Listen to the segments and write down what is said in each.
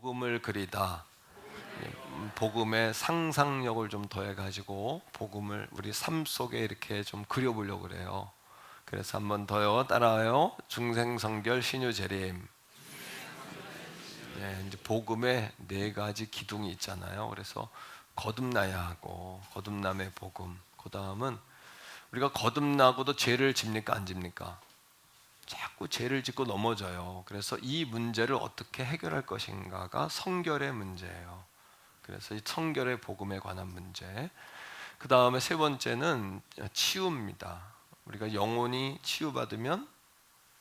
복음을 그리다. 복음의 상상력을 좀 더해가지고 복음을 우리 삶 속에 이렇게 좀 그려보려고 그래요. 그래서 한 번 더요. 따라와요. 중생성결 신유재림. 이제 복음에 네 가지 기둥이 있잖아요. 그래서 거듭나야 하고 거듭남의 복음. 그 다음은 우리가 거듭나고도 죄를 집니까 안 집니까? 자꾸 죄를 짓고 넘어져요. 그래서 이 문제를 어떻게 해결할 것인가가 성결의 문제예요. 그래서 이 성결의 복음에 관한 문제. 그 다음에 세 번째는 치유입니다. 우리가 영혼이 치유받으면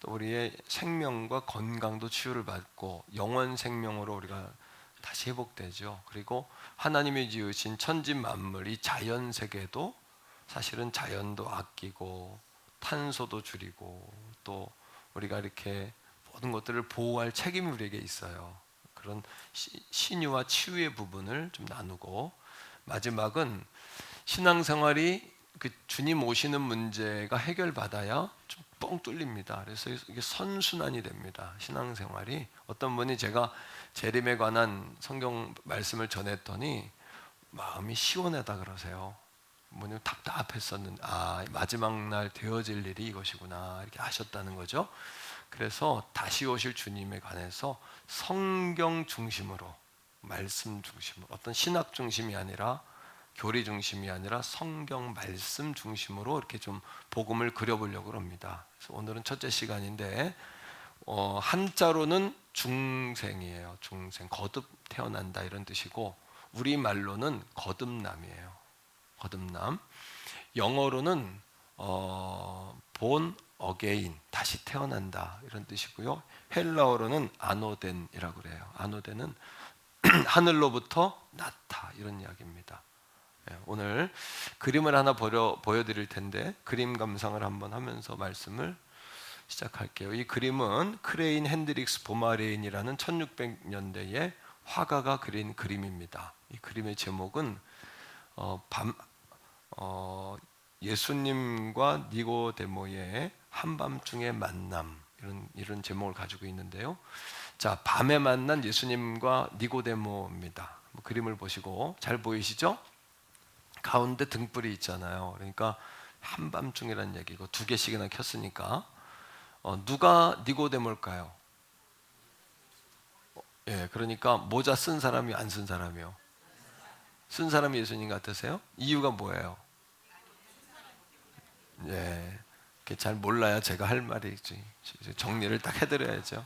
또 우리의 생명과 건강도 치유를 받고 영원 생명으로 우리가 다시 회복되죠. 그리고 하나님이 지으신 천지 만물, 이 자연 세계도 사실은 자연도 아끼고 탄소도 줄이고 또 우리가 이렇게 모든 것들을 보호할 책임이 우리에게 있어요. 그런 신유와 치유의 부분을 좀 나누고, 마지막은 신앙생활이 그 주님 오시는 문제가 해결받아야 좀 뻥 뚫립니다. 그래서 이게 선순환이 됩니다. 신앙생활이. 어떤 분이 제가 재림에 관한 성경 말씀을 전했더니 마음이 시원하다 그러세요. 뭐냐면 답답했었는데 마지막 날 되어질 일이 이것이구나 이렇게 아셨다는 거죠. 그래서 다시 오실 주님에 관해서 성경 중심으로, 말씀 중심으로, 어떤 신학 중심이 아니라 교리 중심이 아니라 성경 말씀 중심으로 이렇게 좀 복음을 그려보려고 합니다. 그래서 오늘은 첫째 시간인데 한자로는 중생이에요. 중생, 거듭 태어난다 이런 뜻이고, 우리말로는 거듭남이에요. 거듭남. 영어로는 born again, 다시 태어난다 이런 뜻이고요. 헬라어로는 아노덴이라고 그래요. 아노덴은 하늘로부터 났다 이런 이야기입니다. 오늘 그림을 하나 보여드릴 텐데 그림 감상을 한번 하면서 말씀을 시작할게요. 이 그림은 크레인 핸드릭스 보마레인이라는 1600년대의 화가가 그린 그림입니다. 이 그림의 제목은 예수님과 니고데모의 한밤중의 만남, 이런 제목을 가지고 있는데요. 자, 밤에 만난 예수님과 니고데모입니다. 그림을 보시고 잘 보이시죠? 가운데 등불이 있잖아요. 그러니까 한밤중이라는 얘기고 두 개씩이나 켰으니까 누가 니고데모일까요? 그러니까 모자 쓴 사람이 안 쓴 사람이요? 쓴 사람이 예수님 같으세요? 이유가 뭐예요? 잘 몰라야 제가 할 말이지. 정리를 딱 해드려야죠.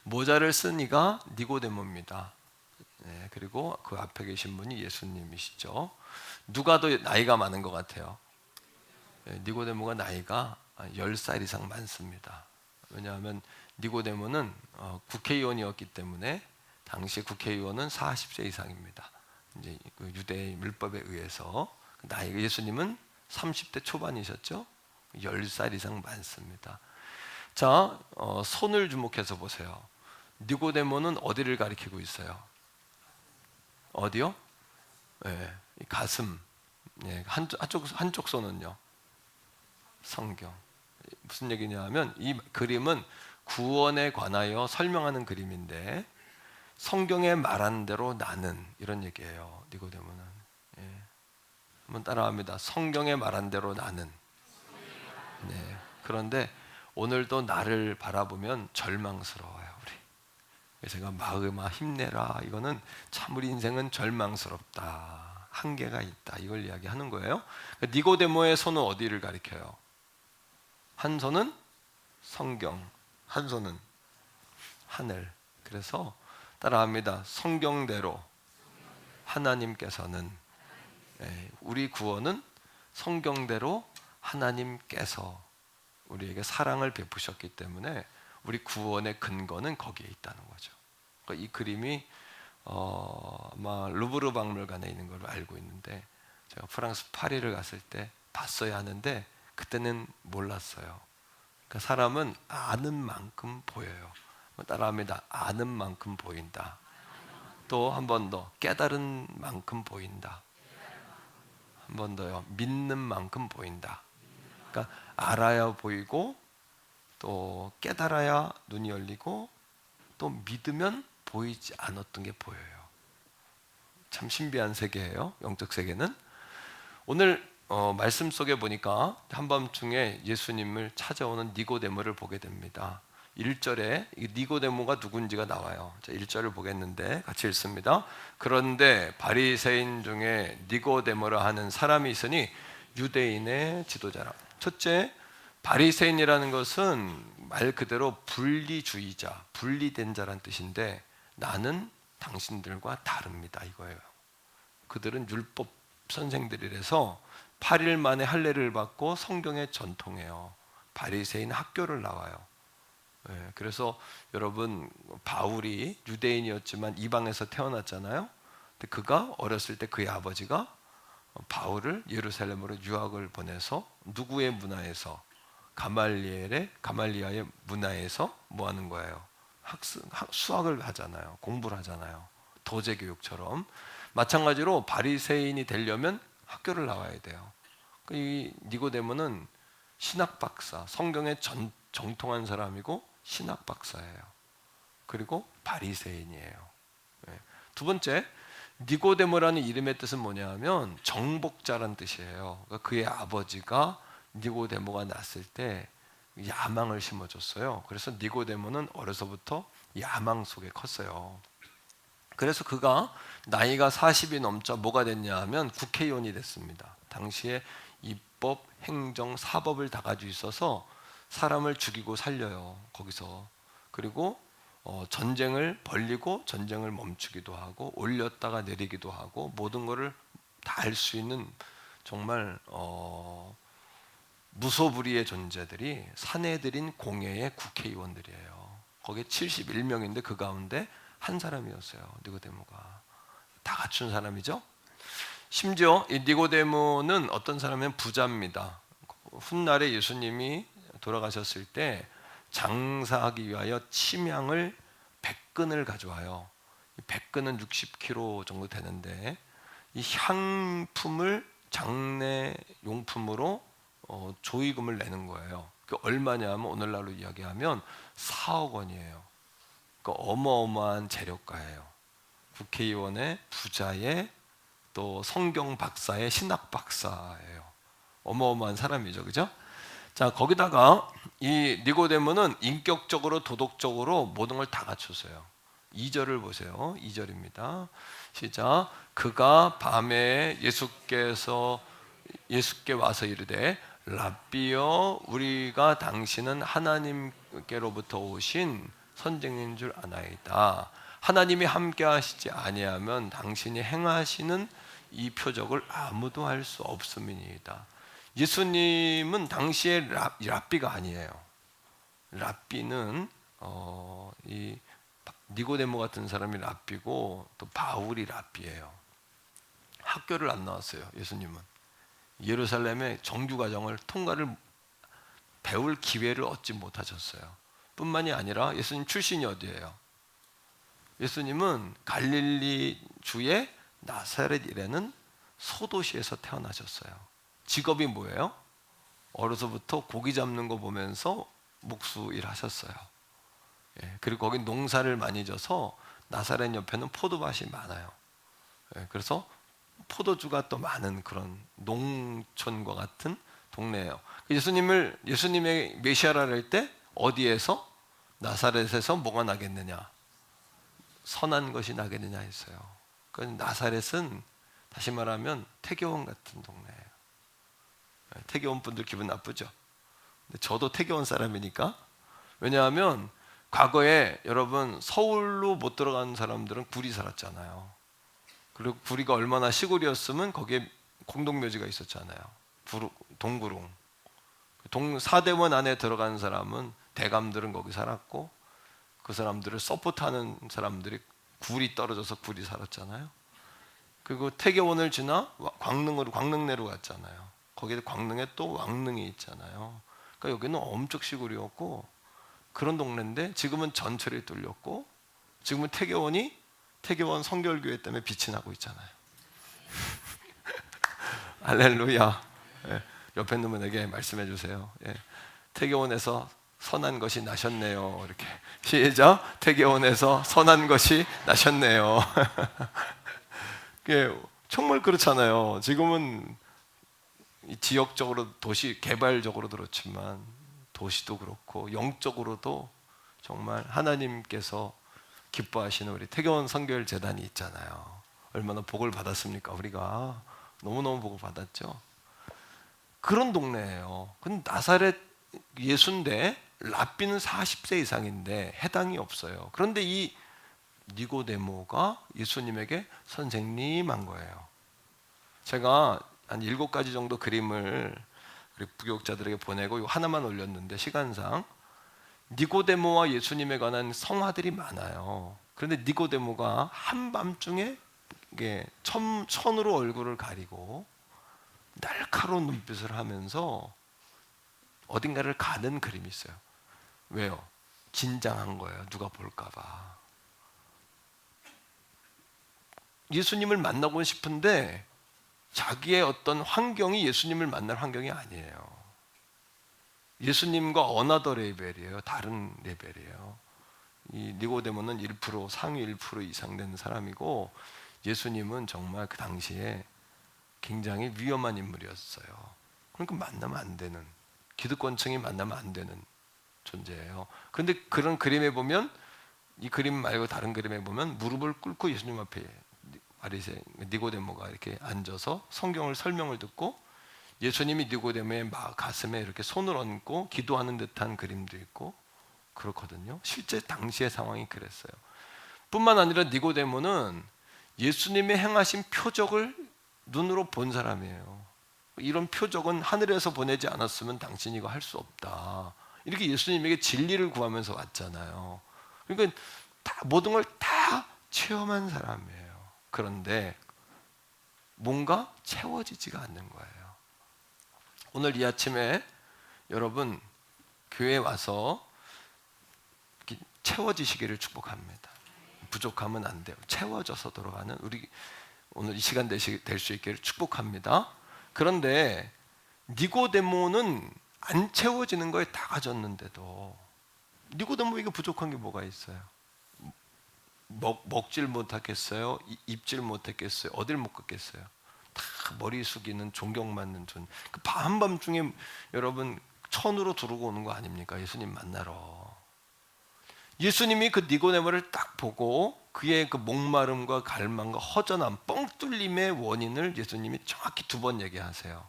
모자를 쓴 이가 니고데모입니다. 그리고 그 앞에 계신 분이 예수님이시죠. 누가 더 나이가 많은 것 같아요? 니고데모가 나이가 10살 이상 많습니다. 왜냐하면 니고데모는 국회의원이었기 때문에 당시 국회의원은 40세 이상입니다. 이제 그 유대 율법에 의해서 나이가, 예수님은 30대 초반이셨죠. 10살 이상 많습니다. 자, 손을 주목해서 보세요. 니고데모는 어디를 가리키고 있어요? 어디요? 가슴. 한쪽 손은요? 성경. 무슨 얘기냐면 이 그림은 구원에 관하여 설명하는 그림인데 성경에 말한 대로 나는, 이런 얘기예요. 니고데모는. 한번 따라합니다. 성경에 말한 대로 나는. 그런데 오늘도 나를 바라보면 절망스러워요. 우리. 제가 마음아 힘내라. 이거는 참 우리 인생은 절망스럽다. 한계가 있다. 이걸 이야기하는 거예요. 니고데모의 손은 어디를 가리켜요? 한 손은 성경, 한 손은 하늘. 그래서 따라합니다. 성경대로 하나님께서는, 우리 구원은 성경대로 하나님께서 우리에게 사랑을 베푸셨기 때문에 우리 구원의 근거는 거기에 있다는 거죠. 그러니까 이 그림이 아마 루브르 박물관에 있는 걸로 알고 있는데, 제가 프랑스 파리를 갔을 때 봤어야 하는데 그때는 몰랐어요. 그러니까 사람은 아는 만큼 보여요. 따라합니다. 아는 만큼 보인다. 또 한 번 더, 깨달은 만큼 보인다. 한 번 더요, 믿는 만큼 보인다. 그러니까 알아야 보이고 또 깨달아야 눈이 열리고 또 믿으면 보이지 않았던 게 보여요. 참 신비한 세계예요. 영적 세계는. 오늘 말씀 속에 보니까 한밤중에 예수님을 찾아오는 니고데모를 보게 됩니다. 1절에 니고데모가 누군지가 나와요. 자, 1절을 보겠는데 같이 읽습니다. 그런데 바리새인 중에 니고데모라 하는 사람이 있으니 유대인의 지도자라. 첫째, 바리새인이라는 것은 말 그대로 분리주의자, 분리된 자란 뜻인데 나는 당신들과 다릅니다 이거예요. 그들은 율법 선생들이라서 8일 만에 할례를 받고 성경에 전통해요. 바리새인 학교를 나와요. 그래서 여러분 바울이 유대인이었지만 이방에서 태어났잖아요. 근데 그가 어렸을 때 그의 아버지가 바울을 예루살렘으로 유학을 보내서 누구의 문화에서 가말리아의 문화에서 뭐 하는 거예요? 수학을 하잖아요. 공부를 하잖아요. 도제 교육처럼. 마찬가지로 바리새인이 되려면 학교를 나와야 돼요. 이 니고데모는 신학 박사, 성경에 정통한 사람이고 신학 박사예요. 그리고 바리새인이에요. 두 번째, 니고데모라는 이름의 뜻은 뭐냐면 정복자란 뜻이에요. 그러니까 그의 아버지가 니고데모가 났을 때 야망을 심어줬어요. 그래서 니고데모는 어려서부터 야망 속에 컸어요. 그래서 그가 나이가 40이 넘자 뭐가 됐냐 하면 국회의원이 됐습니다. 당시에 입법, 행정, 사법을 다 가지고 있어서 사람을 죽이고 살려요. 거기서. 그리고 전쟁을 벌리고 전쟁을 멈추기도 하고 올렸다가 내리기도 하고 모든 것을 다 할 수 있는 정말 무소불위의 존재들이 사내들인 공회의 국회의원들이에요. 거기에 71명인데 그 가운데 한 사람이었어요. 니고데모가. 다 갖춘 사람이죠. 심지어 이 니고데모는 어떤 사람이면 부자입니다. 훗날에 예수님이 돌아가셨을 때 장사하기 위하여 침향을 100근을 가져와요. 100근은 60kg 정도 되는데 이 향품을 장례 용품으로 조의금을 내는 거예요. 그 얼마냐 하면 오늘날로 이야기하면 4억 원이에요. 그 어마어마한 재력가예요. 국회의원의 부자의 또 성경 박사의 신학 박사예요. 어마어마한 사람이죠, 그죠? 자, 거기다가 이 니고데모는 인격적으로 도덕적으로 모든 걸 다 갖췄어요. 2절을 보세요. 2절입니다. 시작. 그가 밤에 예수께 와서 이르되 랍비여 우리가 당신은 하나님께로부터 오신 선생인 줄 아나이다. 하나님이 함께 하시지 아니하면 당신이 행하시는 이 표적을 아무도 할 수 없음이니이다. 예수님은 당시에 랍비가 아니에요. 랍비는 이 니고데모 같은 사람이 랍비고 또 바울이 랍비예요. 학교를 안 나왔어요. 예수님은 예루살렘의 정규과정을 통과를 배울 기회를 얻지 못하셨어요. 뿐만이 아니라 예수님 출신이 어디예요? 예수님은 갈릴리 주의 나사렛이라는 소도시에서 태어나셨어요. 직업이 뭐예요? 어려서부터 고기 잡는 거 보면서 목수 일 하셨어요. 그리고 거기 농사를 많이 져서 나사렛 옆에는 포도밭이 많아요. 그래서 포도주가 또 많은 그런 농촌과 같은 동네예요. 예수님의 메시아라 할 때 어디에서? 나사렛에서 뭐가 나겠느냐? 선한 것이 나겠느냐 했어요. 그 나사렛은 다시 말하면 태교원 같은 동네예요. 태교원 분들 기분 나쁘죠? 근데 저도 태교원 사람이니까. 왜냐하면 과거에 여러분 서울로 못 들어가는 사람들은 구리 살았잖아요. 그리고 구리가 얼마나 시골이었으면 거기에 공동묘지가 있었잖아요. 동구릉. 사대원 안에 들어가는 사람은 대감들은 거기 살았고 그 사람들을 서포트하는 사람들이 굴이 떨어져서 굴이 살았잖아요. 그리고 태교원을 지나 광릉내로 갔잖아요. 거기에 광릉에 또 왕릉이 있잖아요. 그러니까 여기는 엄청 시골이었고 그런 동네인데 지금은 전철이 뚫렸고 지금은 태교원 성결교회 때문에 빛이 나고 있잖아요. 할렐루야. 옆에 있는 분에게 말씀해 주세요. 태교원에서 선한 것이 나셨네요. 이렇게 시작. 태계원에서 선한 것이 나셨네요. 그게 정말 그렇잖아요. 지금은 지역적으로 도시 개발적으로 그렇지만 도시도 그렇고 영적으로도 정말 하나님께서 기뻐하시는 우리 태계원 선교회 재단이 있잖아요. 얼마나 복을 받았습니까? 우리가 너무너무 복을 받았죠. 그런 동네예요. 근데 나사렛 예수인데 랍비는 40세 이상인데 해당이 없어요. 그런데 이 니고데모가 예수님에게 선생님 한 거예요. 제가 한 7가지 정도 그림을 우리 부교육자들에게 보내고 이거 하나만 올렸는데 시간상 니고데모와 예수님에 관한 성화들이 많아요. 그런데 니고데모가 한밤중에 이게 천으로 얼굴을 가리고 날카로운 눈빛을 하면서 어딘가를 가는 그림이 있어요. 왜요? 긴장한 거예요. 누가 볼까 봐. 예수님을 만나고 싶은데 자기의 어떤 환경이 예수님을 만날 환경이 아니에요. 예수님과 어나더 레벨이에요. 다른 레벨이에요. 이 니고데모는 1%, 상위 1% 이상 되는 사람이고 예수님은 정말 그 당시에 굉장히 위험한 인물이었어요. 그러니까 만나면 안 되는, 기득권층이 만나면 안 되는 존재예요. 그런데 그런 그림에 보면, 이 그림 말고 다른 그림에 보면 무릎을 꿇고 예수님 앞에 바리새 니고데모가 이렇게 앉아서 성경을 설명을 듣고 예수님이 니고데모의 가슴에 이렇게 손을 얹고 기도하는 듯한 그림도 있고 그렇거든요. 실제 당시의 상황이 그랬어요. 뿐만 아니라 니고데모는 예수님의 행하신 표적을 눈으로 본 사람이에요. 이런 표적은 하늘에서 보내지 않았으면 당신이 이거 할 수 없다. 이렇게 예수님에게 진리를 구하면서 왔잖아요. 그러니까 모든 걸 다 체험한 사람이에요. 그런데 뭔가 채워지지가 않는 거예요. 오늘 이 아침에 여러분 교회에 와서 채워지시기를 축복합니다. 부족하면 안 돼요. 채워져서 돌아가는 우리 오늘 이 시간 될 수 있기를 축복합니다. 그런데 니고데모는 안 채워지는 거에 다 가졌는데도 니고데모에게 부족한 게 뭐가 있어요? 먹질 못하겠어요? 입질 못했겠어요? 어딜 못 갔겠어요? 다 머리 숙이는 존경받는 존. 그 한밤중에 여러분 천으로 두르고 오는 거 아닙니까? 예수님 만나러. 예수님이 그 니고데모를 딱 보고 그의 그 목마름과 갈망과 허전함, 뻥 뚫림의 원인을 예수님이 정확히 2번 얘기하세요.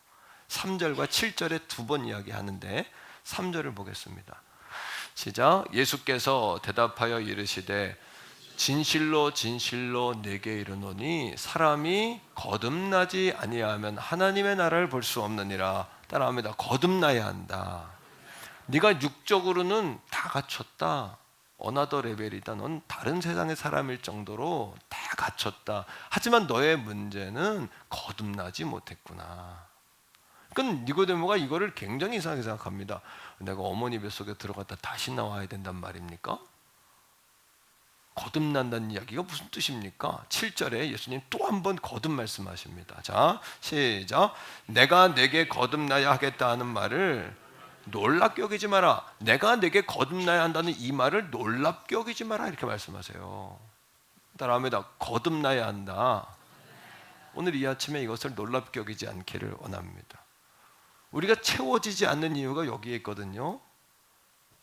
3절과 7절에 2번 이야기하는데 3절을 보겠습니다. 시작. 예수께서 대답하여 이르시되 진실로 진실로 내게 이르노니 사람이 거듭나지 아니하면 하나님의 나라를 볼 수 없느니라. 따라합니다. 거듭나야 한다. 네가 육적으로는 다 갖췄다. 어나더 레벨이다. 넌 다른 세상의 사람일 정도로 다 갖췄다. 하지만 너의 문제는 거듭나지 못했구나. 그러니까 니고데모가 이거를 굉장히 이상하게 생각합니다. 내가 어머니 뱃속에 들어갔다 다시 나와야 된단 말입니까? 거듭난다는 이야기가 무슨 뜻입니까? 7절에 예수님 또 한 번 거듭 말씀하십니다. 자, 시작. 내가 내게 거듭나야 하겠다 하는 말을 놀랍게 여기지 마라. 내가 내게 거듭나야 한다는 이 말을 놀랍게 여기지 마라. 이렇게 말씀하세요. 따라합니다. 거듭나야 한다. 오늘 이 아침에 이것을 놀랍게 여기지 않기를 원합니다. 우리가 채워지지 않는 이유가 여기에 있거든요.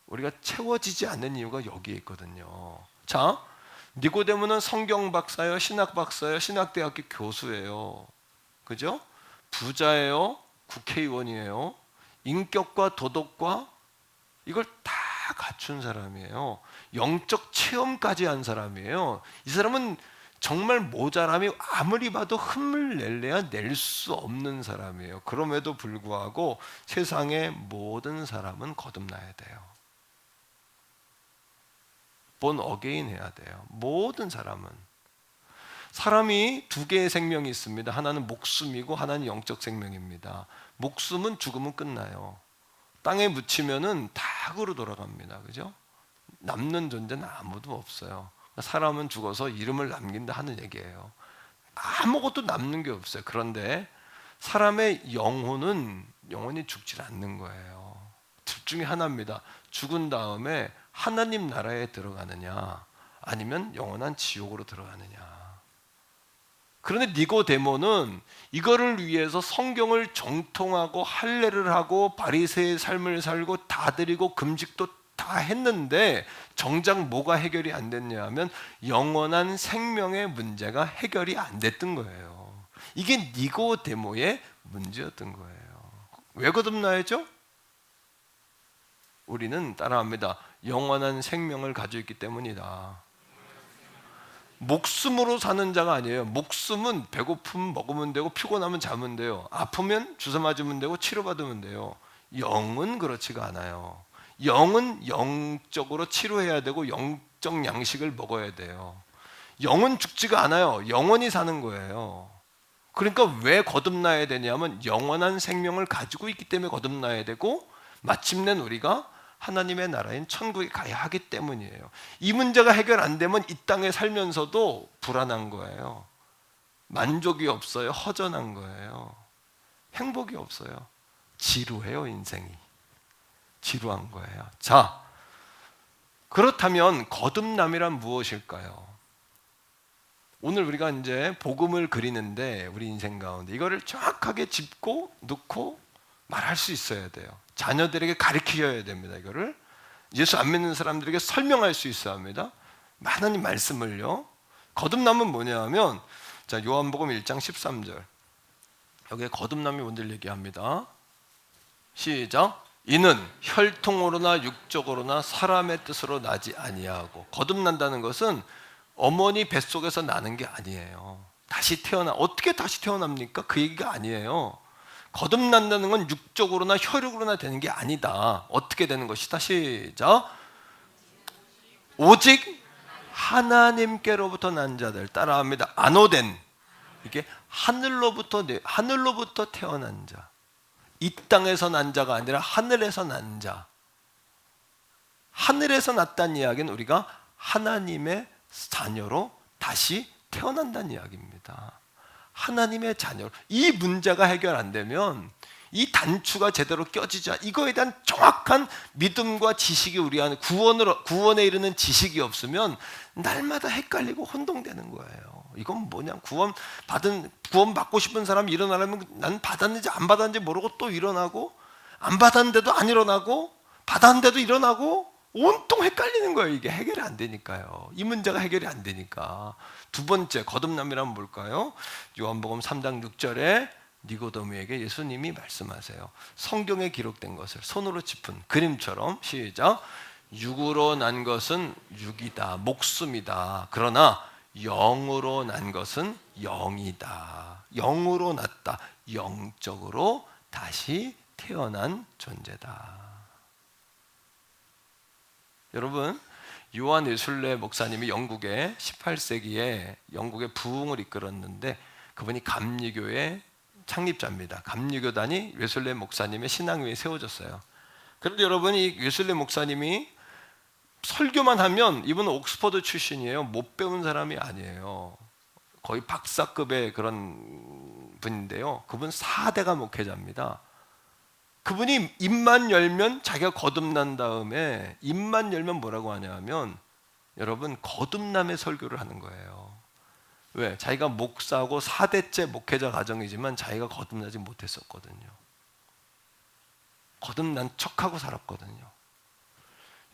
우리가 채워지지 않는 이유가 여기에 있거든요. 자, 니고데모는 성경 박사예요, 신학 박사예요, 신학대학교 교수예요. 그죠? 부자예요, 국회의원이에요. 인격과 도덕과 이걸 다 갖춘 사람이에요. 영적 체험까지 한 사람이에요. 이 사람은 정말 모자람이 아무리 봐도 흠을 낼래야 낼 수 없는 사람이에요. 그럼에도 불구하고 세상의 모든 사람은 거듭나야 돼요. 본 어게인 해야 돼요. 모든 사람은. 사람이 2개의 생명이 있습니다. 하나는 목숨이고 하나는 영적 생명입니다. 목숨은 죽으면 끝나요. 땅에 묻히면은 닭으로 돌아갑니다. 그죠? 남는 존재는 아무도 없어요. 사람은 죽어서 이름을 남긴다 하는 얘기예요. 아무것도 남는 게 없어요. 그런데 사람의 영혼은 영원히 죽지 않는 거예요. 둘 중에 하나입니다. 죽은 다음에 하나님 나라에 들어가느냐 아니면 영원한 지옥으로 들어가느냐. 그런데 니고데모는 이거를 위해서 성경을 정통하고 할례를 하고 바리새의 삶을 살고 다 드리고 금식도 다 했는데 정작 뭐가 해결이 안 됐냐 하면 영원한 생명의 문제가 해결이 안 됐던 거예요. 이게 니고데모의 문제였던 거예요. 왜 거듭나야죠? 우리는 따라합니다. 영원한 생명을 가지고 있기 때문이다. 목숨으로 사는 자가 아니에요. 목숨은 배고프면 먹으면 되고 피곤하면 자면 돼요. 아프면 주사 맞으면 되고 치료받으면 돼요. 영은 그렇지가 않아요. 영은 영적으로 치료해야 되고 영적 양식을 먹어야 돼요. 영은 죽지가 않아요. 영원히 사는 거예요. 그러니까 왜 거듭나야 되냐면 영원한 생명을 가지고 있기 때문에 거듭나야 되고 마침내 우리가 하나님의 나라인 천국에 가야 하기 때문이에요. 이 문제가 해결 안 되면 이 땅에 살면서도 불안한 거예요. 만족이 없어요. 허전한 거예요. 행복이 없어요. 지루해요. 인생이. 지루한 거예요. 자, 그렇다면 거듭남이란 무엇일까요? 오늘 우리가 이제 복음을 그리는데 우리 인생 가운데 이거를 정확하게 짚고 놓고 말할 수 있어야 돼요. 자녀들에게 가르쳐야 됩니다. 이거를 예수 안 믿는 사람들에게 설명할 수 있어야 합니다. 하나님 말씀을요. 거듭남은 뭐냐 하면 자, 요한복음 1장 13절 여기에 거듭남이 뭔지를 얘기합니다. 시작. 이는 혈통으로나 육적으로나 사람의 뜻으로 나지 아니하고. 거듭난다는 것은 어머니 뱃속에서 나는 게 아니에요. 다시 태어나. 어떻게 다시 태어납니까? 그 얘기가 아니에요. 거듭난다는 건 육적으로나 혈육으로나 되는 게 아니다. 어떻게 되는 것이다? 시작. 오직 하나님께로부터 난 자들. 따라합니다. 안오된. 이게 하늘로부터 태어난 자. 이 땅에서 난 자가 아니라 하늘에서 난 자. 하늘에서 났다는 이야기는 우리가 하나님의 자녀로 다시 태어난다는 이야기입니다. 하나님의 자녀로. 이 문제가 해결 안 되면 이 단추가 제대로 껴지지 않아. 이거에 대한 정확한 믿음과 지식이 우리 안에 구원에 이르는 지식이 없으면 날마다 헷갈리고 혼동되는 거예요. 이건 뭐냐? 구원 받고 싶은 사람이 일어나려면 난 받았는지 안 받았는지 모르고 또 일어나고 안 받았는데도 안 일어나고 받았는데도 일어나고 온통 헷갈리는 거예요. 이게 해결이 안 되니까요. 이 문제가 해결이 안 되니까. 두 번째 거듭남이란 뭘까요? 요한복음 3장 6절에 니고데모에게 예수님이 말씀하세요. 성경에 기록된 것을 손으로 짚은 그림처럼 시작. 육으로 난 것은 육이다. 목숨이다. 그러나 영으로 난 것은 영이다. 영으로 났다. 영적으로 다시 태어난 존재다. 여러분, 요한 웨슬레 목사님이 영국에 18세기에 영국의 부흥을 이끌었는데 그분이 감리교의 창립자입니다. 감리교단이 웨슬레 목사님의 신앙 위에 세워졌어요. 그런데 여러분, 이 웨슬레 목사님이 설교만 하면 이분은 옥스퍼드 출신이에요. 못 배운 사람이 아니에요. 거의 박사급의 그런 분인데요. 그분 4대가 목회자입니다. 그분이 입만 열면 자기가 거듭난 다음에 입만 열면 뭐라고 하냐면 여러분 거듭남의 설교를 하는 거예요. 왜? 자기가 목사고 4대째 목회자 가정이지만 자기가 거듭나지 못했었거든요. 거듭난 척하고 살았거든요.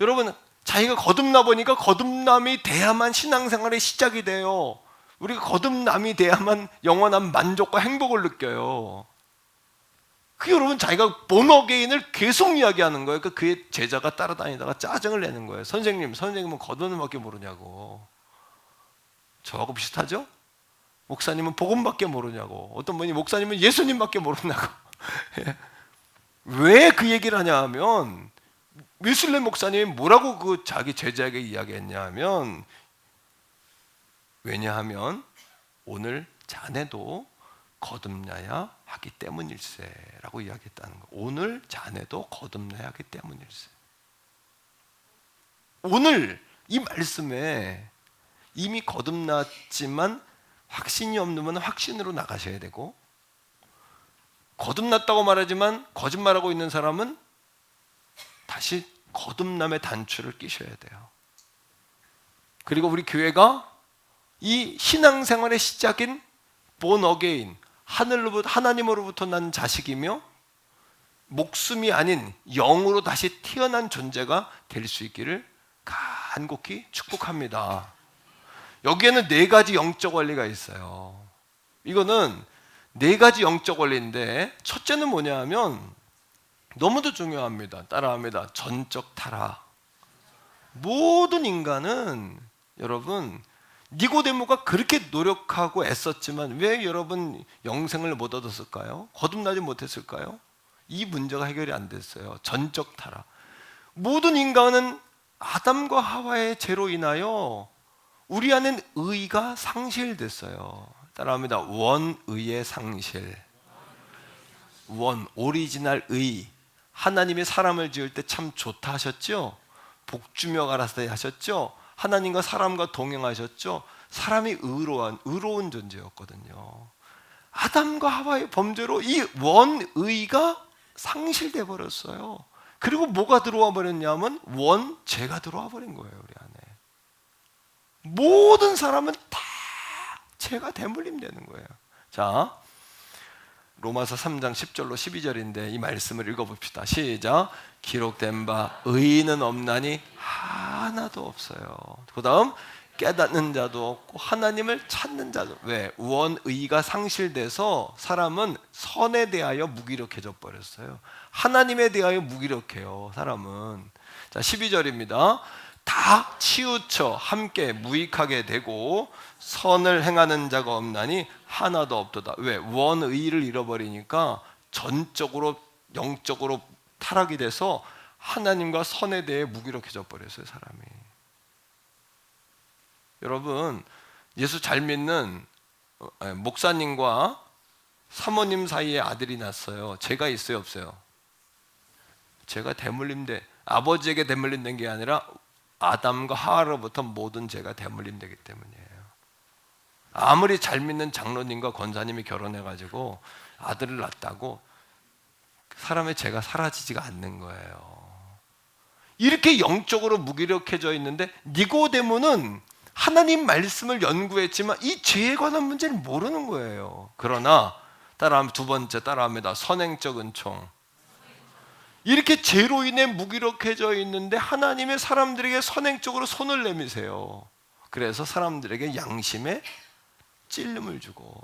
여러분 자기가 거듭나 보니까 거듭남이 돼야만 신앙생활의 시작이 돼요. 우리가 거듭남이 돼야만 영원한 만족과 행복을 느껴요. 그 여러분 자기가 본어게인을 계속 이야기하는 거예요. 그의 제자가 따라다니다가 짜증을 내는 거예요. 선생님은 거듭남밖에 모르냐고. 저하고 비슷하죠? 목사님은 복음밖에 모르냐고. 어떤 분이 목사님은 예수님밖에 모르냐고. 왜 그 얘기를 하냐 하면 웨슬레 목사님이 뭐라고 그 자기 제자에게 이야기했냐 하면 왜냐하면 오늘 자네도 거듭나야 하기 때문일세라고 이야기했다는 거. 오늘 자네도 거듭나야 하기 때문일세. 오늘 이 말씀에 이미 거듭났지만 확신이 없는 확신으로 나가셔야 되고 거듭났다고 말하지만 거짓말하고 있는 사람은 다시 거듭남의 단추를 끼셔야 돼요. 그리고 우리 교회가 이 신앙생활의 시작인 born again, 하나님으로부터 난 자식이며 목숨이 아닌 영으로 다시 태어난 존재가 될 수 있기를 간곡히 축복합니다. 여기에는 4가지 영적 원리가 있어요. 이거는 4가지 영적 원리인데, 첫째는 뭐냐 하면 너무도 중요합니다. 따라합니다. 전적 타락. 모든 인간은, 여러분, 니고데모가 그렇게 노력하고 애썼지만 왜 여러분 영생을 못 얻었을까요? 거듭나지 못했을까요? 이 문제가 해결이 안 됐어요. 전적 타락. 모든 인간은 아담과 하와의 죄로 인하여 우리 안엔 의가 상실됐어요. 따라합니다. 원의의 상실. 오리지널 의. 하나님이 사람을 지을 때 참 좋다 하셨죠? 복주며 가라사대 하셨죠? 하나님과 사람과 동행하셨죠? 사람이 의로운 존재였거든요. 아담과 하와의 범죄로 이 원의가 상실돼 버렸어요. 그리고 뭐가 들어와 버렸냐면 원죄가 들어와 버린 거예요. 우리 안에 모든 사람은 다 죄가 대물림 되는 거예요. 자, 로마서 3장 10절로 12절인데 이 말씀을 읽어봅시다. 시작. 기록된 바 의인은 없나니 하나도 없어요. 그 다음, 깨닫는 자도 없고 하나님을 찾는 자도. 왜? 원의가 상실돼서 사람은 선에 대하여 무기력해져 버렸어요. 하나님에 대하여 무기력해요, 사람은. 자, 12절입니다. 다 치우쳐 함께 무익하게 되고 선을 행하는 자가 없나니 하나도 없도다. 왜? 원의를 잃어버리니까 전적으로 영적으로 타락이 돼서 하나님과 선에 대해 무기력해져 버렸어요, 사람이. 여러분, 예수 잘 믿는 목사님과 사모님 사이에 아들이 났어요. 죄가 있어요, 없어요? 죄가 대물림돼, 아버지에게 대물림된 게 아니라 아담과 하와로부터 모든 죄가 대물림되기 때문이에요. 아무리 잘 믿는 장로님과 권사님이 결혼해가지고 아들을 낳았다고 사람의 죄가 사라지지가 않는 거예요. 이렇게 영적으로 무기력해져 있는데 니고데모는 하나님 말씀을 연구했지만 이 죄에 관한 문제를 모르는 거예요. 그러나 두 번째 따라합니다. 선행적 은총. 이렇게 죄로 인해 무기력해져 있는데 하나님의 사람들에게 선행적으로 손을 내미세요. 그래서 사람들에게 양심에 찔림을 주고,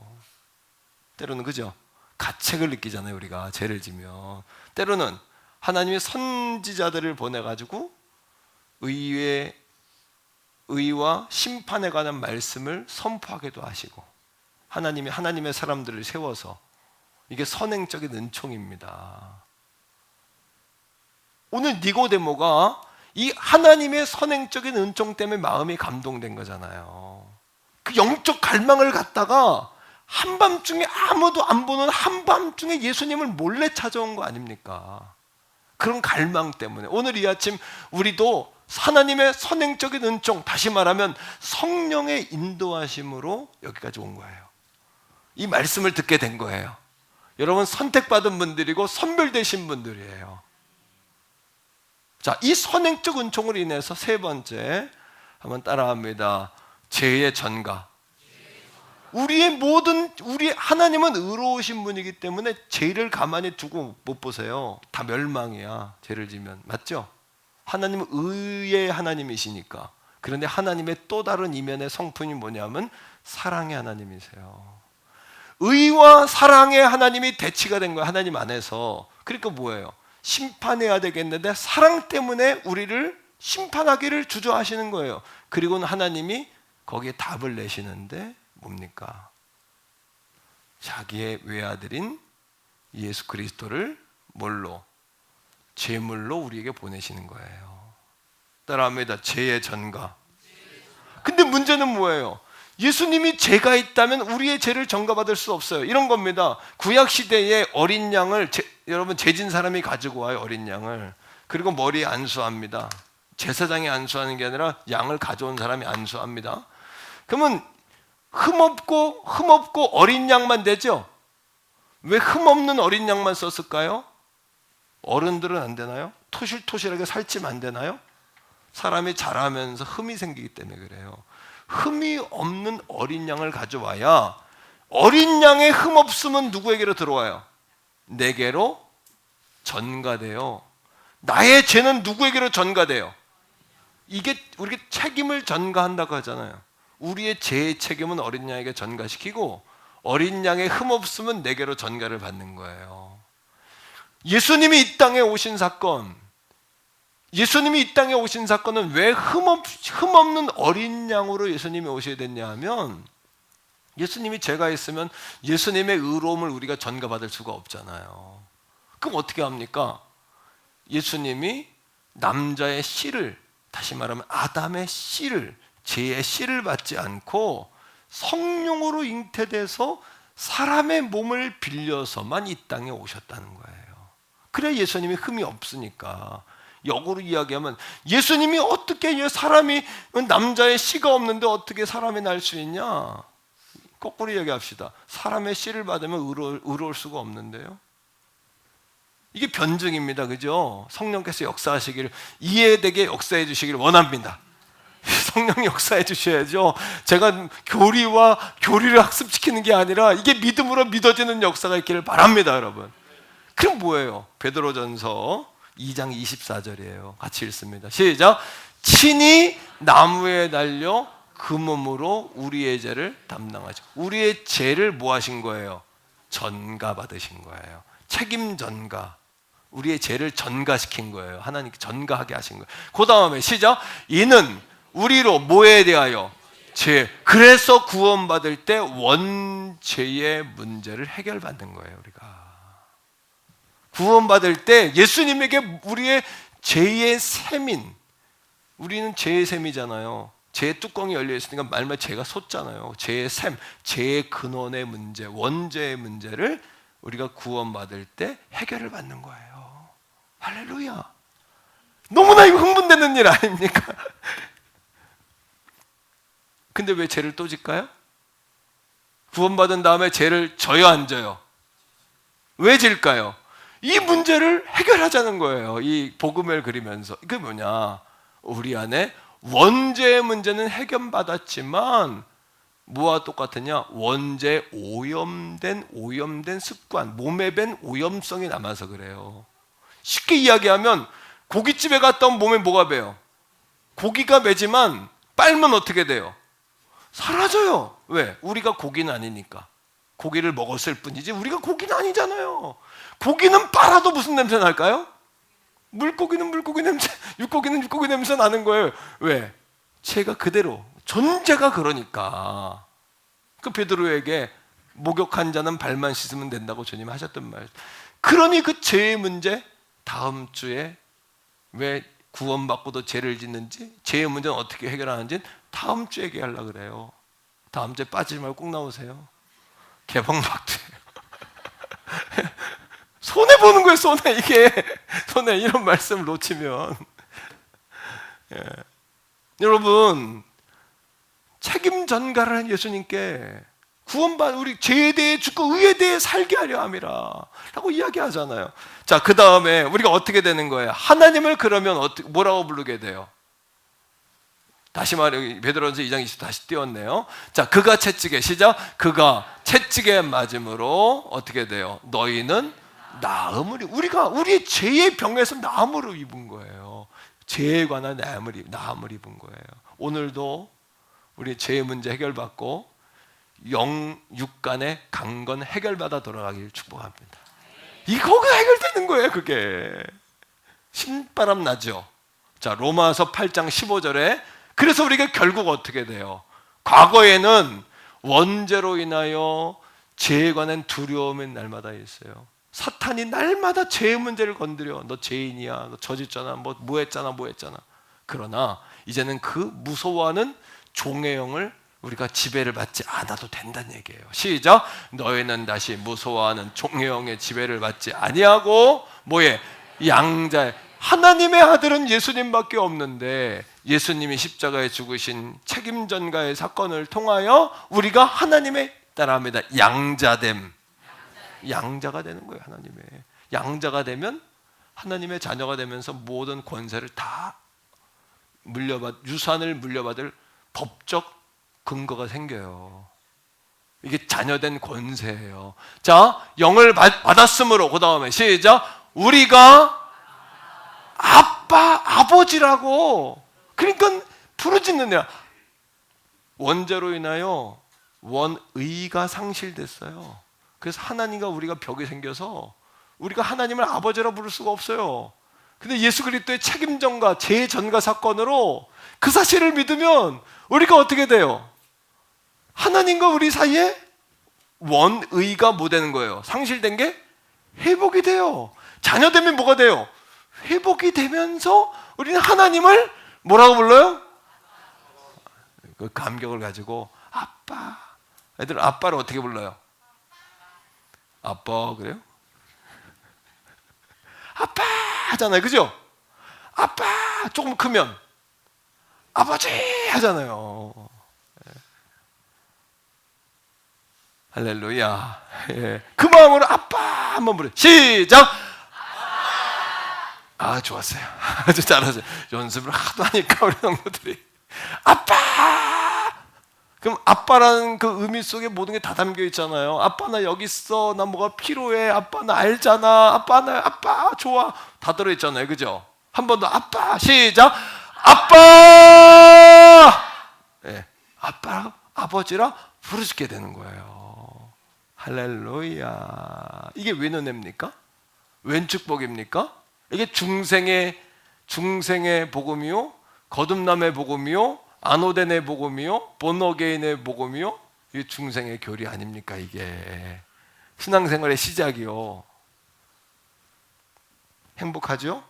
때로는 그죠? 가책을 느끼잖아요. 우리가 죄를 지면 때로는 하나님의 선지자들을 보내가지고 의와 심판에 관한 말씀을 선포하기도 하시고, 하나님의 사람들을 세워서, 이게 선행적인 은총입니다. 오늘 니고데모가 이 하나님의 선행적인 은총 때문에 마음이 감동된 거잖아요. 그 영적 갈망을 갖다가 한밤중에 아무도 안 보는 한밤중에 예수님을 몰래 찾아온 거 아닙니까? 그런 갈망 때문에 오늘 이 아침 우리도 하나님의 선행적인 은총, 다시 말하면 성령의 인도하심으로 여기까지 온 거예요. 이 말씀을 듣게 된 거예요. 여러분, 선택받은 분들이고 선별되신 분들이에요. 자, 이 선행적 은총으로 인해서 세 번째, 한번 따라합니다. 죄의 전가. 우리 하나님은 의로우신 분이기 때문에 죄를 가만히 두고 못 보세요. 다 멸망이야, 죄를 지면. 맞죠? 하나님은 의의 하나님이시니까. 그런데 하나님의 또 다른 이면의 성품이 뭐냐면 사랑의 하나님이세요. 의와 사랑의 하나님이 대치가 된 거예요, 하나님 안에서. 그러니까 뭐예요? 심판해야 되겠는데 사랑 때문에 우리를 심판하기를 주저하시는 거예요. 그리고는 하나님이 거기에 답을 내시는데 뭡니까? 자기의 외아들인 예수 그리스도를 뭘로? 제물로 우리에게 보내시는 거예요. 따라합니다. 죄의 전가. 근데 문제는 뭐예요? 예수님이 죄가 있다면 우리의 죄를 전가받을 수 없어요. 이런 겁니다. 구약시대에 어린 양을 여러분, 죄진 사람이 가지고 와요, 어린 양을. 그리고 머리에 안수합니다. 제사장이 안수하는 게 아니라 양을 가져온 사람이 안수합니다. 그러면 흠없고 어린 양만 되죠? 왜 흠없는 어린 양만 썼을까요? 어른들은 안 되나요? 토실토실하게 살찌면 안 되나요? 사람이 자라면서 흠이 생기기 때문에 그래요. 흠이 없는 어린 양을 가져와야, 어린 양의 흠 없으면 누구에게로 들어와요? 내게로 전가돼요. 나의 죄는 누구에게로 전가돼요? 이게 우리가 책임을 전가한다고 하잖아요. 우리의 죄의 책임은 어린 양에게 전가시키고, 어린 양의 흠 없으면 내게로 전가를 받는 거예요. 예수님이 이 땅에 오신 사건, 예수님이 이 땅에 오신 사건은 왜 흠 없는 어린 양으로 예수님이 오셔야 됐냐 하면, 예수님이 죄가 있으면 예수님의 의로움을 우리가 전가받을 수가 없잖아요. 그럼 어떻게 합니까? 예수님이 남자의 씨를, 다시 말하면 아담의 씨를, 죄의 씨를 받지 않고 성령으로 잉태돼서 사람의 몸을 빌려서만 이 땅에 오셨다는 거예요. 그래 예수님이 흠이 없으니까. 역으로 이야기하면 예수님이 어떻게, 사람이, 남자의 씨가 없는데 어떻게 사람이 날 수 있냐? 거꾸로 이야기합시다. 사람의 씨를 받으면 의로울 수가 없는데요. 이게 변증입니다. 그죠? 성령께서 역사하시기를, 이해되게 역사해 주시기를 원합니다. 성령이 역사해 주셔야죠. 제가 교리를 학습시키는 게 아니라 이게 믿음으로 믿어지는 역사가 있기를 바랍니다, 여러분. 그럼 뭐예요? 베드로전서 2장 24절이에요. 같이 읽습니다. 시작. 친히 나무에 달려 그 몸으로 우리의 죄를 담당하죠. 우리의 죄를 뭐 하신 거예요? 전가 받으신 거예요. 책임 전가. 우리의 죄를 전가시킨 거예요. 하나님께 전가하게 하신 거예요. 그 다음에 시작. 이는 우리로 뭐에 대하여? 죄. 그래서 구원받을 때 원죄의 문제를 해결받는 거예요. 우리가 구원받을 때 예수님에게 우리의 죄의 셈인, 우리는 죄의 셈이잖아요. 죄의 뚜껑이 열려있으니까 말만 죄가 솟잖아요. 죄의 셈, 죄의 근원의 문제, 원죄의 문제를 우리가 구원받을 때 해결을 받는 거예요. 할렐루야. 너무나 이거 흥분되는 일 아닙니까? 근데 왜 죄를 또 질까요? 구원받은 다음에 죄를 져요, 안 져요? 왜 질까요? 이 문제를 해결하자는 거예요. 이 복음을 그리면서. 이게 뭐냐? 우리 안에 원죄의 문제는 해결받았지만 뭐와 똑같으냐? 원죄 오염된 습관, 몸에 밴 오염성이 남아서 그래요. 쉽게 이야기하면 고깃집에 갔다 오면 몸에 뭐가 배요? 고기가 배지만 빨면 어떻게 돼요? 사라져요. 왜? 우리가 고기는 아니니까. 고기를 먹었을 뿐이지 우리가 고기는 아니잖아요. 고기는 빨아도 무슨 냄새 날까요? 물고기는 물고기 냄새, 육고기는 육고기 냄새 나는 거예요. 왜? 죄가 그대로, 존재가 그러니까. 그 베드로에게 목욕한 자는 발만 씻으면 된다고 주님 하셨던 말. 그러니 그 죄의 문제, 다음 주에 왜 구원받고도 죄를 짓는지, 죄의 문제는 어떻게 해결하는지 다음 주에 얘기하려고 그래요. 다음 주에 빠지지 말고 꼭 나오세요. 개봉박두예요. 손해보는 거예요. 이게 손해. 이런 말씀을 놓치면. 예. 여러분, 책임 전가를 한 예수님께 구원받은 우리 죄에 대해 죽고 의에 대해 살게 하려 함이라 라고 이야기하잖아요. 자, 그 다음에 우리가 어떻게 되는 거예요? 하나님을 그러면 뭐라고 부르게 돼요? 다시 말해, 베드로전서 2장 20 다시 띄웠네요. 자, 그가 채찍에, 시작. 그가 채찍에 맞음으로 어떻게 돼요? 너희는 나음을, 우리가 우리의 죄의 병에서 나음으로 입은 거예요. 죄에 관한 나음을 입은 거예요. 오늘도 우리 죄의 문제 해결받고 육간의 강건 해결받아 돌아가기를 축복합니다. 이거가 해결되는 거예요. 그게 신바람 나죠. 자, 로마서 8장 15절에 그래서 우리가 결국 어떻게 돼요? 과거에는 원죄로 인하여 죄에 관한 두려움이 날마다 있어요. 사탄이 날마다 죄의 문제를 건드려. 너 죄인이야, 너 저질잖아, 뭐 했잖아. 그러나 이제는 그 무서워하는 종의 영을 우리가 지배를 받지 않아도 된다는 얘기예요. 시작. 너희는 다시 무서워하는 종의 영의 지배를 받지 아니하고 뭐에? 양자의, 하나님의 아들은 예수님밖에 없는데 예수님이 십자가에 죽으신 책임전가의 사건을 통하여 우리가 하나님의, 따라합니다, 양자가 되는 거예요. 하나님의 양자가 되면 하나님의 자녀가 되면서 모든 권세를 다 유산을 물려받을 법적 근거가 생겨요. 이게 자녀된 권세예요. 자, 영을 받았으므로, 그 다음에 시작, 우리가 아버지라고. 그러니까 부르짖느냐. 원죄로 인하여 원의가 상실됐어요. 그래서 하나님과 우리가 벽이 생겨서 우리가 하나님을 아버지라 부를 수가 없어요. 근데 예수 그리스도의 책임전과 재전가 사건으로 그 사실을 믿으면 우리가 어떻게 돼요? 하나님과 우리 사이에 원의가 뭐 되는 거예요? 상실된 게 회복이 돼요. 자녀되면 뭐가 돼요? 회복이 되면서 우리는 하나님을 뭐라고 불러요? 그 감격을 가지고 아빠. 애들 아빠를 어떻게 불러요? 아빠 그래요? 아빠 하잖아요. 그죠? 아빠. 조금 크면 아버지 하잖아요. 할렐루야. 예. 그 마음으로 아빠 한번 부르. 시작. 아, 좋았어요. 아주 잘하세요. 연습을 하도 하니까 우리 성도들이 아빠. 그럼 아빠라는 그 의미 속에 모든 게 다 담겨 있잖아요. 아빠 나 여기 있어. 나 뭐가 필요해. 아빠 나 알잖아. 아빠 좋아. 다 들어 있잖아요. 그죠? 한 번 더 아빠. 시작. 아빠. 예. 아빠 아버지라 부르짖게 되는 거예요. 할렐루야. 이게 웬 은혜입니까? 웬 축복입니까? 이게 중생의 복음이요, 거듭남의 복음이요, 아노덴의 복음이요, 본어게인의 복음이요. 이게 중생의 교리 아닙니까? 이게 신앙생활의 시작이요. 행복하죠?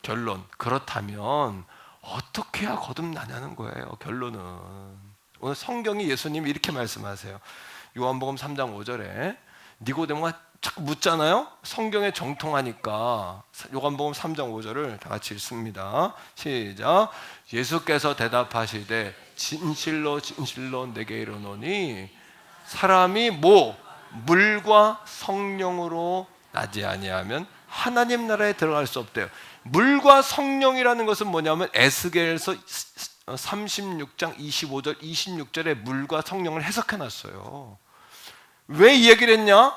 결론. 그렇다면 어떻게 해야 거듭나냐는 거예요. 결론은 오늘 성경이 예수님이 이렇게 말씀하세요. 요한복음 3장 5절에 니고데모가 자꾸 묻잖아요. 성경에 정통하니까. 요한복음 3장 5절을 다 같이 읽습니다. 시작. 예수께서 대답하시되 진실로 진실로 내게 이르노니 사람이 물과 성령으로 나지 아니하면 하나님 나라에 들어갈 수 없대요. 물과 성령이라는 것은 뭐냐면 에스겔서 36장 25절 26절에 물과 성령을 해석해 놨어요. 왜 이 얘기를 했냐?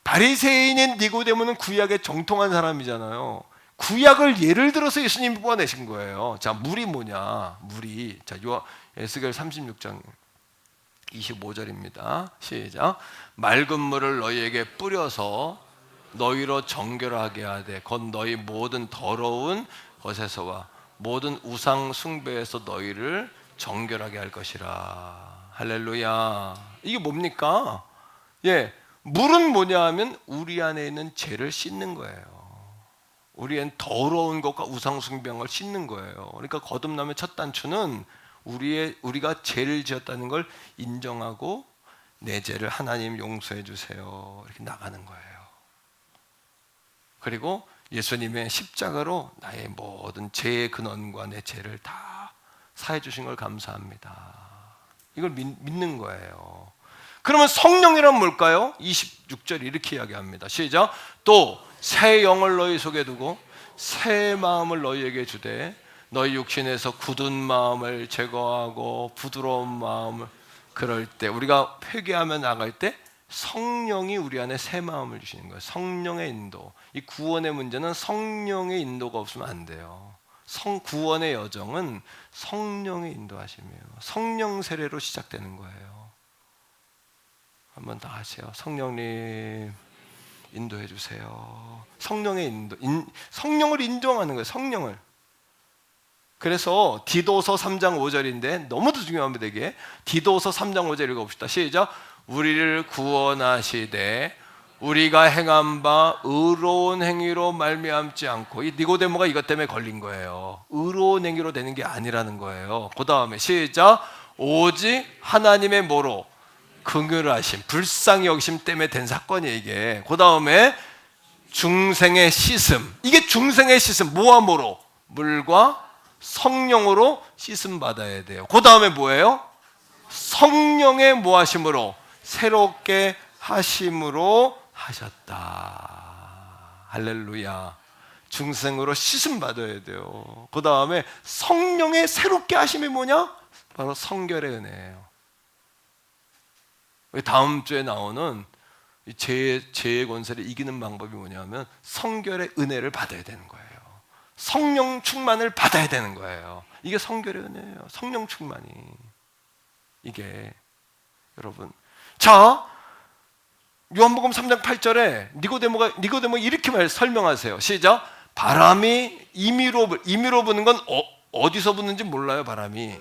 바리새인인 니고데모는 구약에 정통한 사람이잖아요. 구약을 예를 들어서 예수님이 뽑아내신 거예요. 자, 물이 뭐냐? 물이. 자, 에스겔 36장 25절입니다. 시작. 맑은 물을 너희에게 뿌려서 너희로 정결하게 하되 곧 너희 모든 더러운 것에서와 모든 우상 숭배에서 너희를 정결하게 할 것이라. 할렐루야. 이게 뭡니까? 예, 물은 뭐냐 하면 우리 안에 있는 죄를 씻는 거예요. 우리엔 더러운 것과 우상 숭배한 걸 씻는 거예요. 그러니까 거듭남의 첫 단추는 우리가 죄를 지었다는 걸 인정하고 내 죄를 하나님 용서해 주세요. 이렇게 나가는 거예요. 그리고 예수님의 십자가로 나의 모든 죄의 근원과 내 죄를 다 사해 주신 걸 감사합니다. 이걸 믿는 거예요. 그러면 성령이란 뭘까요? 26절 이렇게 이야기합니다. 시작. 또 새 영을 너희 속에 두고 새 마음을 너희에게 주되 너희 육신에서 굳은 마음을 제거하고 부드러운 마음을. 그럴 때 우리가 회개하며 나갈 때 성령이 우리 안에 새 마음을 주시는 거예요. 성령의 인도. 이 구원의 문제는 성령의 인도가 없으면 안 돼요. 구원의 여정은 성령의 인도하심이에요. 성령 세례로 시작되는 거예요. 한번 더 하세요. 성령님 인도해 주세요. 성령의 인도. 성령을 인정하는 거예요. 성령을. 그래서 디도서 3장 5절인데 너무도 중요합니다. 이게 디도서 3장 5절 읽어봅시다. 시작. 우리를 구원하시되 우리가 행한 바 의로운 행위로 말미암지 않고. 이 니고데모가 이것 때문에 걸린 거예요. 의로운 행위로 되는 게 아니라는 거예요. 그 다음에 시작. 오직 하나님의 뭐로? 긍휼하심, 불쌍히 여기심 때문에 된 사건이에요. 이게. 그 다음에 중생의 씻음. 이게 중생의 씻음. 뭐와 뭐로? 물과 성령으로 씻음 받아야 돼요. 그 다음에 뭐예요? 성령의 뭐하심으로? 새롭게 하심으로 하셨다. 할렐루야. 중생으로 씻음 받아야 돼요. 그 다음에 성령의 새롭게 하심이 뭐냐? 바로 성결의 은혜예요. 다음 주에 나오는 죄의 권세를 이기는 방법이 뭐냐면 성결의 은혜를 받아야 되는 거예요. 성령 충만을 받아야 되는 거예요. 이게 성결의 은혜예요. 성령 충만이. 이게 여러분, 자, 요한복음 3장 8절에 니고데모가 이렇게 설명하세요. 시작. 바람이 임의로 부는 건 어디서 부는지 몰라요. 바람이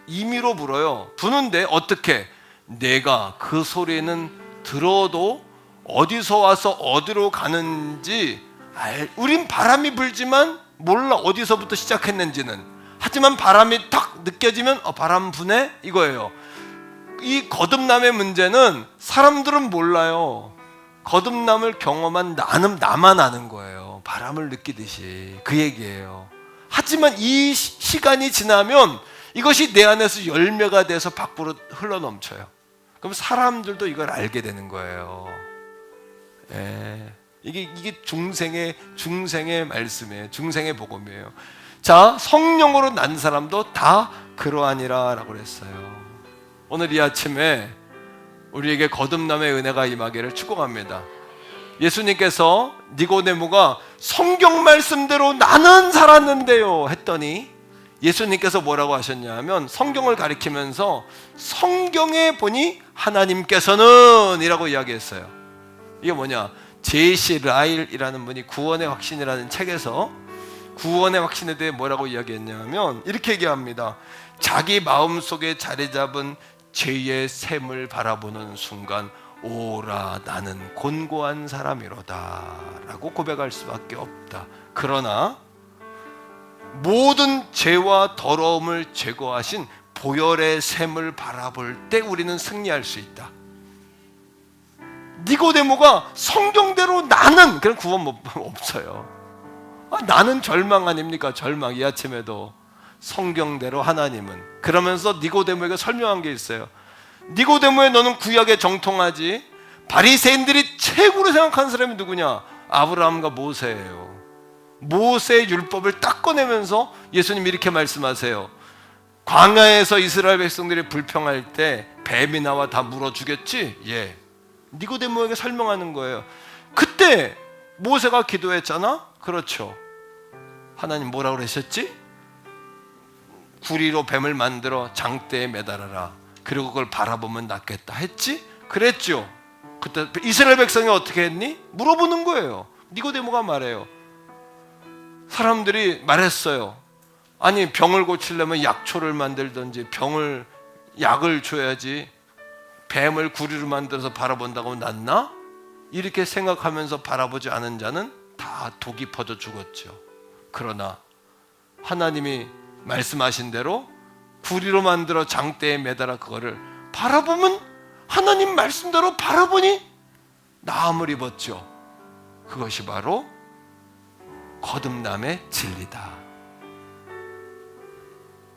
임의로 불어요. 부는데 어떻게? 내가 그 소리는 들어도 어디서 와서 어디로 가는지 우린 바람이 불지만 몰라 어디서부터 시작했는지는. 하지만 바람이 딱 느껴지면 바람 부네 이거예요. 이 거듭남의 문제는 사람들은 몰라요. 거듭남을 경험한 나만 아는 거예요. 바람을 느끼듯이. 그 얘기예요. 하지만 이 시간이 지나면 이것이 내 안에서 열매가 돼서 밖으로 흘러넘쳐요. 그럼 사람들도 이걸 알게 되는 거예요. 이게 중생의 말씀이에요. 중생의 복음이에요. 자, 성령으로 난 사람도 다 그러하니라 라고 그랬어요. 오늘 이 아침에 우리에게 거듭남의 은혜가 임하기를 축복합니다. 예수님께서 니고데모가 성경 말씀대로 나는 살았는데요 했더니 예수님께서 뭐라고 하셨냐면 성경을 가리키면서 성경에 보니 하나님께서는 이라고 이야기했어요. 이게 뭐냐? 제시 라일이라는 분이 구원의 확신이라는 책에서 구원의 확신에 대해 뭐라고 이야기했냐면 이렇게 얘기합니다. 자기 마음속에 자리 잡은 죄의 샘을 바라보는 순간 오라 나는 곤고한 사람이로다 라고 고백할 수밖에 없다. 그러나 모든 죄와 더러움을 제거하신 보혈의 샘을 바라볼 때 우리는 승리할 수 있다. 니고데모가 성경대로 나는 그런 구원 없어요. 나는 절망 아닙니까? 절망. 이 아침에도 성경대로 하나님은. 그러면서 니고데모에게 설명한 게 있어요. 니고데모에 너는 구약에 정통하지. 바리새인들이 최고로 생각하는 사람이 누구냐? 아브라함과 모세예요. 모세의 율법을 딱 꺼내면서 예수님이 이렇게 말씀하세요. 광야에서 이스라엘 백성들이 불평할 때 뱀이 나와 다 물어 죽였지? 예. 니고데모에게 설명하는 거예요. 그때 모세가 기도했잖아? 그렇죠. 하나님 뭐라고 그러셨지? 구리로 뱀을 만들어 장대에 매달아라. 그리고 그걸 바라보면 낫겠다 했지? 그랬죠. 그때 이스라엘 백성이 어떻게 했니? 물어보는 거예요. 니고데모가 말해요. 사람들이 말했어요. 아니 병을 고치려면 약초를 만들든지 약을 줘야지 뱀을 구리로 만들어서 바라본다고 낫나? 이렇게 생각하면서 바라보지 않은 자는 다 독이 퍼져 죽었죠. 그러나 하나님이 말씀하신 대로 구리로 만들어 장대에 매달아 그거를 바라보면 하나님 말씀대로 바라보니 나음을 입었죠. 그것이 바로 거듭남의 진리다.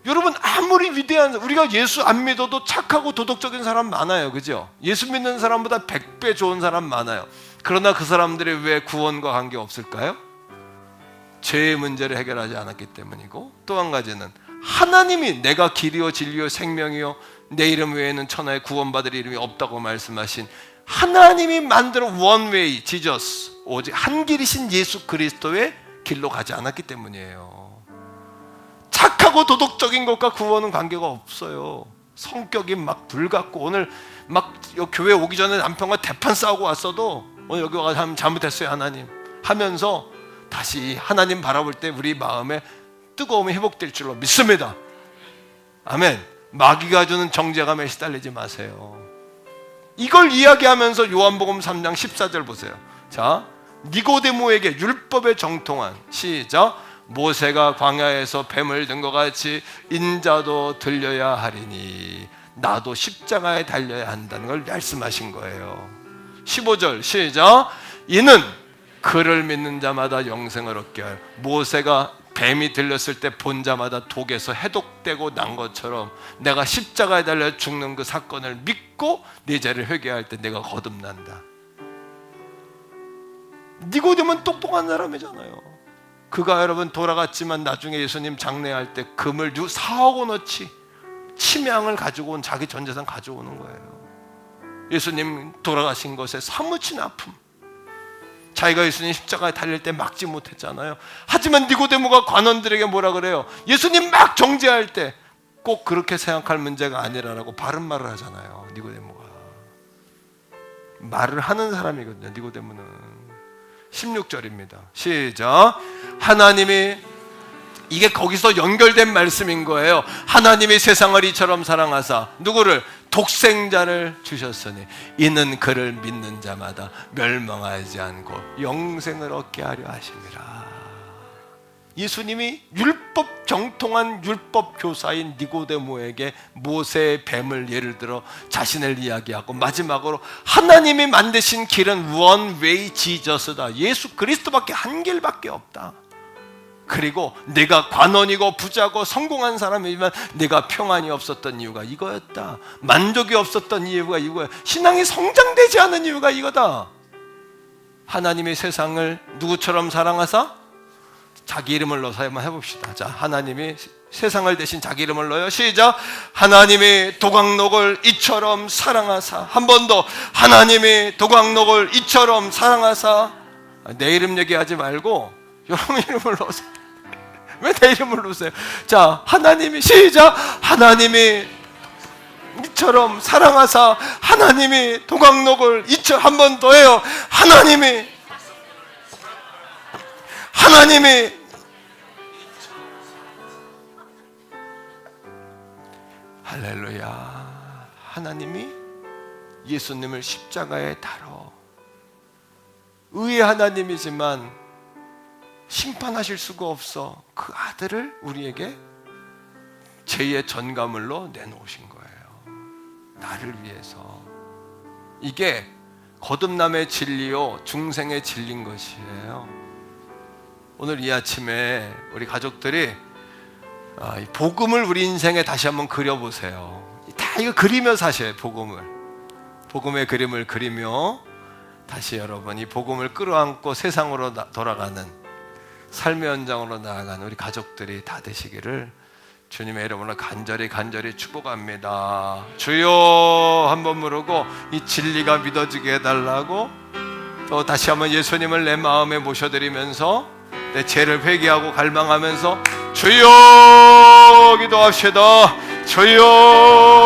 여러분 아무리 위대한 우리가 예수 안 믿어도 착하고 도덕적인 사람 많아요. 그죠? 예수 믿는 사람보다 100배 좋은 사람 많아요. 그러나 그 사람들이 왜 구원과 관계 없을까요? 죄의 문제를 해결하지 않았기 때문이고 또 한 가지는 하나님이 내가 길이요 진리요 생명이요 내 이름 외에는 천하에 구원받을 이름이 없다고 말씀하신 하나님이 만들어 one way Jesus 오직 한 길이신 예수 그리스도의 길로 가지 않았기 때문이에요. 착하고 도덕적인 것과 구원은 관계가 없어요. 성격이 막 불같고 오늘 막 교회 오기 전에 남편과 대판 싸우고 왔어도 오늘 여기 와서 하면 잘못했어요 하나님 하면서 다시 하나님 바라볼 때 우리 마음에 뜨거움이 회복될 줄로 믿습니다. 아멘. 마귀가 주는 정죄감에 시달리지 마세요. 이걸 이야기하면서 요한복음 3장 14절 보세요. 자, 니고데모에게 율법에 정통한 시작 모세가 광야에서 뱀을 든 것 같이 인자도 들려야 하리니 나도 십자가에 달려야 한다는 걸 말씀하신 거예요. 15절 시작 이는 그를 믿는 자마다 영생을 얻게 할 모세가 뱀이 들렸을 때 본 자마다 독에서 해독되고 난 것처럼 내가 십자가에 달려 죽는 그 사건을 믿고 내 죄를 회개할 때 내가 거듭난다. 니고데모는 똑똑한 사람이잖아요. 그가 여러분 돌아갔지만 나중에 예수님 장례할 때 금을 4억 원어치 침양을 가지고 온, 자기 전 재산 가져오는 거예요. 예수님 돌아가신 것에 사무친 아픔, 자기가 예수님 십자가에 달릴 때 막지 못했잖아요. 하지만 니고데모가 관원들에게 뭐라 그래요? 예수님 막 정죄할 때 꼭 그렇게 생각할 문제가 아니라라고 바른 말을 하잖아요. 니고데모가 말을 하는 사람이거든요. 니고데모는 16절입니다. 시작. 하나님이, 이게 거기서 연결된 말씀인 거예요. 하나님이 세상을 이처럼 사랑하사 누구를? 독생자를 주셨으니 이는 그를 믿는 자마다 멸망하지 않고 영생을 얻게 하려 하심이라. 예수님이 율법 정통한 율법 교사인 니고데모에게 모세의 뱀을 예를 들어 자신을 이야기하고, 마지막으로 하나님이 만드신 길은 one way Jesus다. 예수 그리스도밖에 한 길밖에 없다. 그리고 내가 관원이고 부자고 성공한 사람이지만 내가 평안이 없었던 이유가 이거였다. 만족이 없었던 이유가 이거야. 신앙이 성장되지 않은 이유가 이거다. 하나님이 세상을 누구처럼 사랑하사? 자기 이름을 넣어서 한번 해봅시다. 자, 하나님이 세상을 대신 자기 이름을 넣어요. 시작. 하나님이 도각록을 이처럼 사랑하사. 한 번 더. 하나님이 도각록을 이처럼 사랑하사. 내 이름 얘기하지 말고 여러분 이름을 넣으세요. 왜 내 이름을 넣으세요? 자, 하나님이, 시작. 하나님이 이처럼 사랑하사. 하나님이 도각록을 이처럼, 한 번 더 해요. 하나님이 할렐루야. 하나님이 예수님을 십자가에 달어. 의의 하나님이지만 심판하실 수가 없어 그 아들을 우리에게 죄의 전가물로 내놓으신 거예요. 나를 위해서. 이게 거듭남의 진리요 중생의 진리인 것이에요. 오늘 이 아침에 우리 가족들이 이 복음을 우리 인생에 다시 한번 그려보세요. 다 이거 그리며 사셔요. 복음의 그림을 그리며 다시 여러분 이 복음을 끌어안고 세상으로 돌아가는 삶의 현장으로 나아가는 우리 가족들이 다 되시기를 주님의 이름으로 간절히 축복합니다. 주여 한번 부르고 이 진리가 믿어지게 해달라고, 또 다시 한번 예수님을 내 마음에 모셔드리면서 내 죄를 회개하고 갈망하면서 주여 기도합시다. 주여